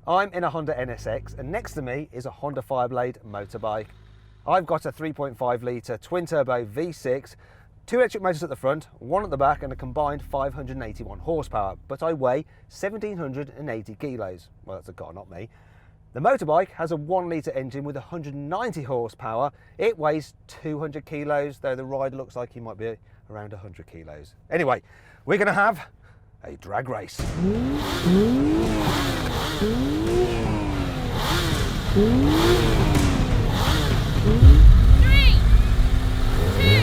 I'm in a Honda NSX and next to me is a Honda Fireblade motorbike. I've got a 3.5 litre twin turbo V6, 2 electric motors at the front, 1 at the back and a combined 581 horsepower, but I weigh 1780 kilos. Well, that's a car, not me. The motorbike has a 1 litre engine with 190 horsepower. It weighs 200 kilos, though the rider looks like he might be around 100 kilos. Anyway, we're going to have a drag race. 3, 2,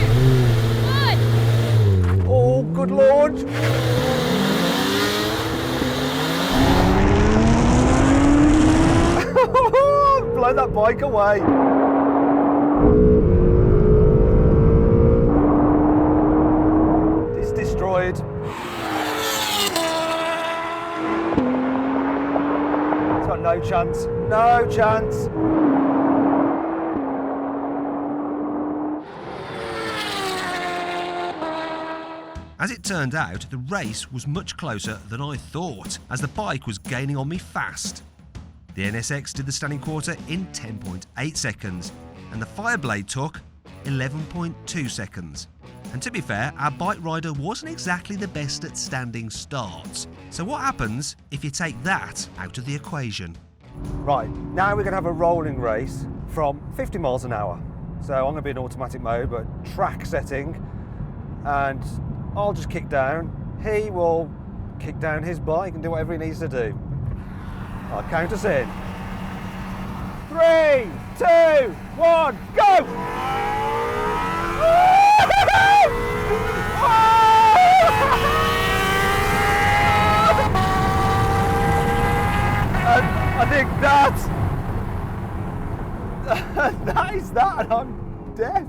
1. Oh, good Lord! Blow that bike away. It's destroyed. It's got no chance. No chance. As it turned out, the race was much closer than I thought, as the bike was gaining on me fast. The NSX did the standing quarter in 10.8 seconds, and the Fireblade took 11.2 seconds. And to be fair, our bike rider wasn't exactly the best at standing starts. So what happens if you take that out of the equation? Right, now we're going to have a rolling race from 50 miles an hour. So I'm going to be in automatic mode, but track setting, and I'll just kick down. He will kick down his bike and do whatever he needs to do. I'll count us in. 3, 2, 1, go! I think that is that, and I'm deaf.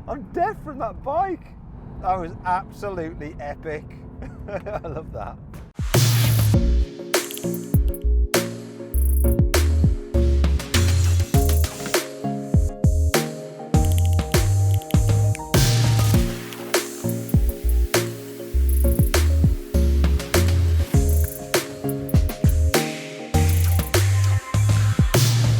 I'm deaf from that bike. That was absolutely epic. I love that.